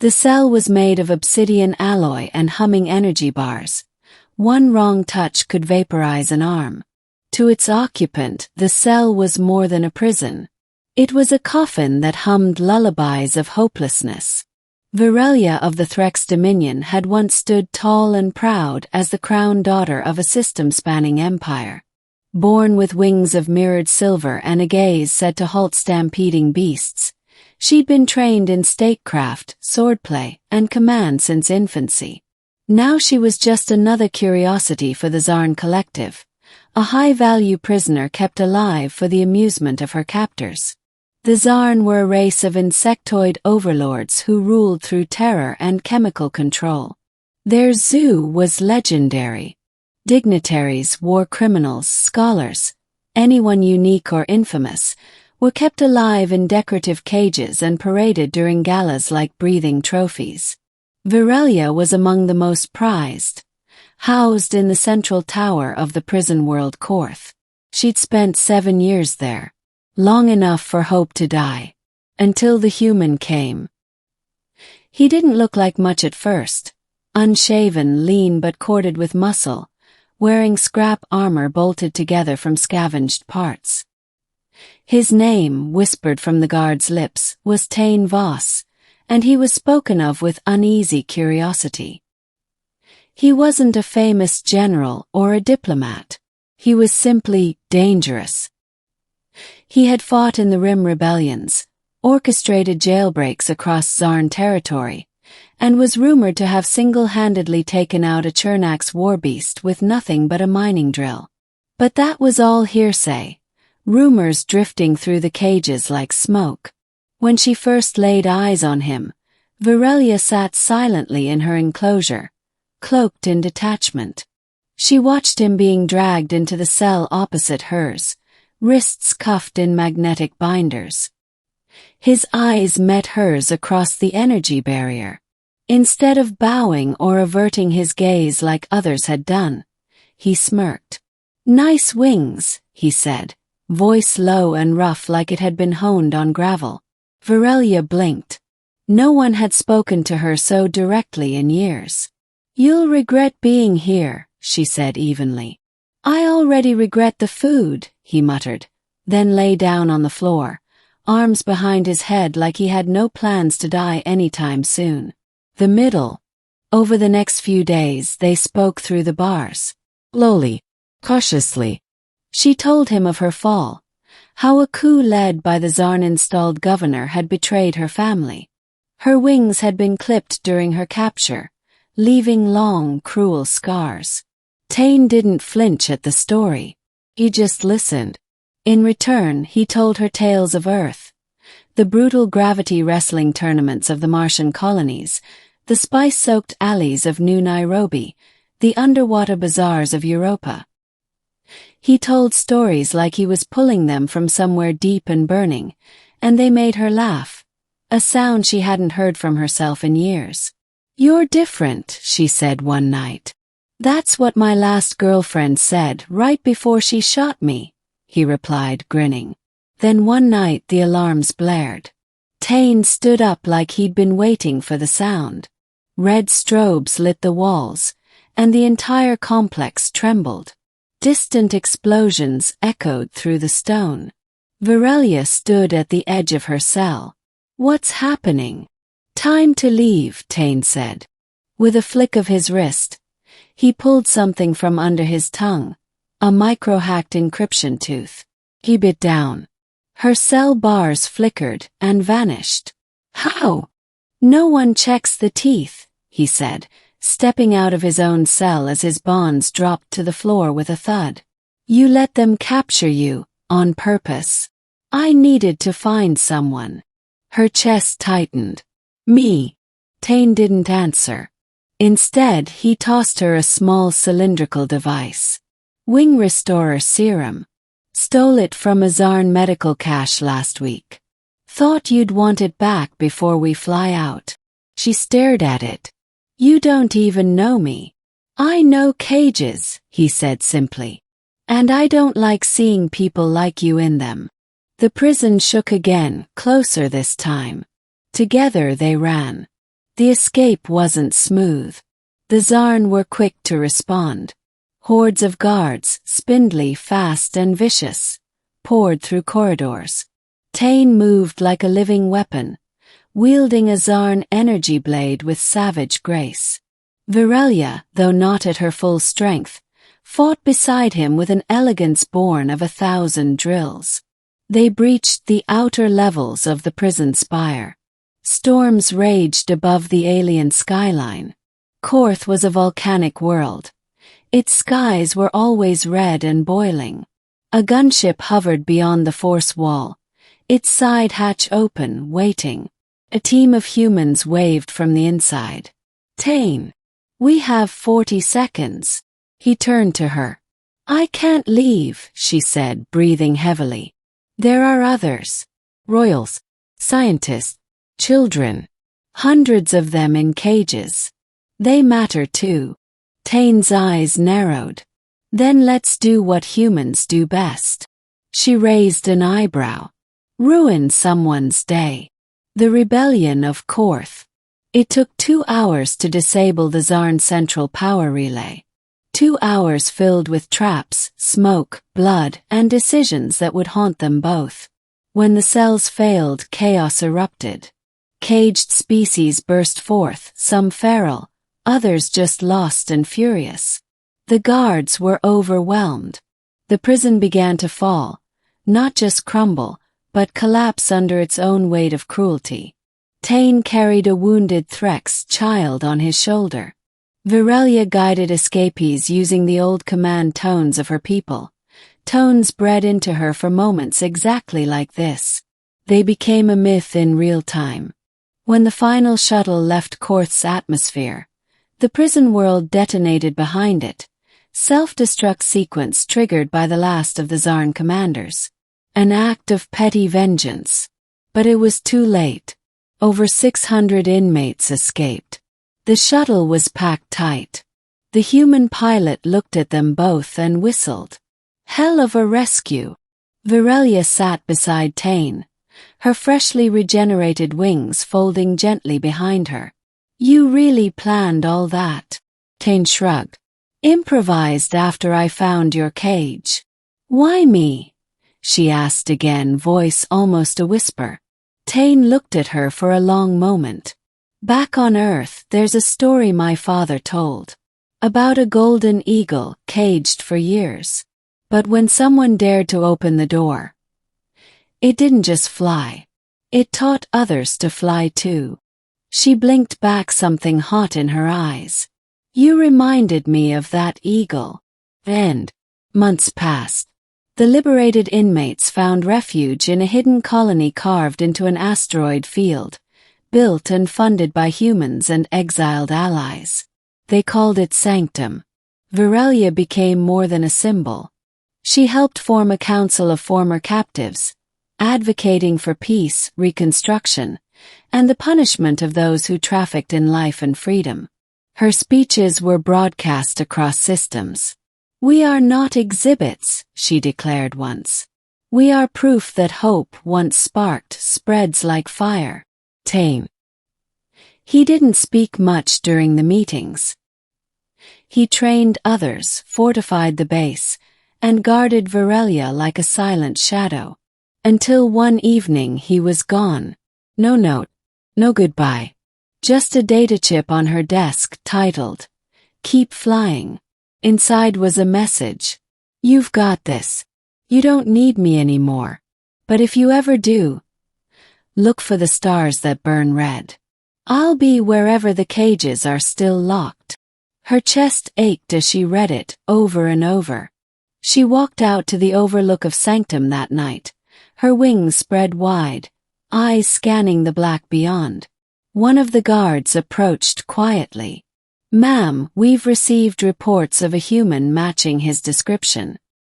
The cell was made of obsidian alloy and humming energy bars. One wrong touch could vaporize an arm. To its occupant, the cell was more than a prison. It was a coffin that hummed lullabies of hopelessness. Virelia of the Threx Dominion had once stood tall and proud as the crowned daughter of a system-spanning empire. Born with wings of mirrored silver and a gaze said to halt stampeding beasts, she'd been trained in statecraft, swordplay, and command since infancy. Now she was just another curiosity for the Zarn Collective, a high-value prisoner kept alive for the amusement of her captors. The Zarn were a race of insectoid overlords who ruled through terror and chemical control. Their zoo was legendary. Dignitaries, war criminals, scholars, anyone unique or infamous, were kept alive in decorative cages and paraded during galas like breathing trophies. Virelia was among the most prized. Housed in the central tower of the prison world Korth. She'd spent 7 years there. Long enough for hope to die. Until the human came. He didn't look like much at first. Unshaven, lean but corded with muscle, wearing scrap armor bolted together from scavenged parts. His name, whispered from the guard's lips, was Tain Voss, and he was spoken of with uneasy curiosity. He wasn't a famous general or a diplomat. He was simply dangerous. He had fought in the Rim rebellions, orchestrated jailbreaks across Zarn territory, and was rumored to have single-handedly taken out a Chernak's warbeast with nothing but a mining drill. But that was all hearsay, rumors drifting through the cages like smoke. When she first laid eyes on him, Virelia sat silently in her enclosure, cloaked in detachment. She watched him being dragged into the cell opposite hers, wrists cuffed in magnetic binders. His eyes met hers across the energy barrier. Instead of bowing or averting his gaze like others had done, he smirked. "Nice wings," he said, voice low and rough like it had been honed on gravel. Virelia blinked. No one had spoken to her so directly in years. "You'll regret being here," she said evenly. "I already regret the food," he muttered, then lay down on the floor, arms behind his head like he had no plans to die anytime soon. The middle. Over the next few days they spoke through the bars. Slowly, cautiously. She told him of her fall, how a coup led by the Zarn-installed governor had betrayed her family. Her wings had been clipped during her capture, leaving long, cruel scars. Tain didn't flinch at the story. He just listened. In return, he told her tales of Earth, the brutal gravity wrestling tournaments of the Martian colonies, the spice-soaked alleys of New Nairobi, the underwater bazaars of Europa. He told stories like he was pulling them from somewhere deep and burning, and they made her laugh, a sound she hadn't heard from herself in years. "You're different," she said one night. "That's what my last girlfriend said right before she shot me," he replied, grinning. Then one night the alarms blared. Tain stood up like he'd been waiting for the sound. Red strobes lit the walls, and the entire complex trembled. Distant explosions echoed through the stone. Virelia stood at the edge of her cell. "What's happening?" "Time to leave," Tain said. With a flick of his wrist, he pulled something from under his tongue, a micro-hacked encryption tooth. He bit down. Her cell bars flickered and vanished. "How?" "No one checks the teeth," he said, stepping out of his own cell as his bonds dropped to the floor with a thud. "You let them capture you, on purpose." "I needed to find someone." Her chest tightened. "Me?" Tain didn't answer. Instead, he tossed her a small cylindrical device. "Wing Restorer Serum. Stole it from a Zarn medical cache last week. Thought you'd want it back before we fly out." She stared at it. "You don't even know me." "I know cages," he said simply. "And I don't like seeing people like you in them." The prison shook again, closer this time. Together they ran. The escape wasn't smooth. The Zarn were quick to respond. Hordes of guards, spindly, fast and vicious, poured through corridors. Tane moved like a living weapon, wielding a Zarn energy blade with savage grace. Virelia, though not at her full strength, fought beside him with an elegance born of 1,000 drills. They breached the outer levels of the prison spire. Storms raged above the alien skyline. Korth was a volcanic world. Its skies were always red and boiling. A gunship hovered beyond the force wall, its side hatch open, waiting. A team of humans waved from the inside. "Tane, we have 40 seconds. He turned to her. "I can't leave," she said, breathing heavily. "There are others. Royals, scientists, children. Hundreds of them in cages. They matter too." Tane's eyes narrowed. "Then let's do what humans do best." She raised an eyebrow. "Ruin someone's day." The rebellion of Korth. It took 2 hours to disable the Zarn central power relay. 2 hours filled with traps, smoke, blood, and decisions that would haunt them both. When the cells failed, chaos erupted. Caged species burst forth, some feral, others just lost and furious. The guards were overwhelmed. The prison began to fall, not just crumble, but collapse under its own weight of cruelty. Tane carried a wounded Threx child on his shoulder. Virelia guided escapees using the old command tones of her people, tones bred into her for moments exactly like this. They became a myth in real time. When the final shuttle left Korth's atmosphere, the prison world detonated behind it, self-destruct sequence triggered by the last of the Zarn commanders. An act of petty vengeance. But it was too late. Over 600 inmates escaped. The shuttle was packed tight. The human pilot looked at them both and whistled. Hell of a rescue. Virelia sat beside Tane, her freshly regenerated wings folding gently behind her. "You really planned all that?" Tane shrugged. "Improvised after I found your cage." "Why me?" she asked again, voice almost a whisper. Tane looked at her for a long moment. "Back on Earth, there's a story my father told. About a golden eagle caged for years. But when someone dared to open the door, it didn't just fly. It taught others to fly too." She blinked back, something hot in her eyes. "You reminded me of that eagle." And months passed. The liberated inmates found refuge in a hidden colony carved into an asteroid field, built and funded by humans and exiled allies. They called it Sanctum. Virelia became more than a symbol. She helped form a council of former captives, advocating for peace, reconstruction, and the punishment of those who trafficked in life and freedom. Her speeches were broadcast across systems. "We are not exhibits," she declared once. "We are proof that hope, once sparked, spreads like fire." Tane. He didn't speak much during the meetings. He trained others, fortified the base, and guarded Virelia like a silent shadow. Until one evening he was gone. No note, no goodbye. Just a data chip on her desk titled, "Keep Flying." Inside was a message. "You've got this. You don't need me anymore. But if you ever do, look for the stars that burn red. I'll be wherever the cages are still locked." Her chest ached as she read it, over and over. She walked out to the overlook of Sanctum that night, her wings spread wide, eyes scanning the black beyond. One of the guards approached quietly. "Ma'am, we've received reports of a human matching his description."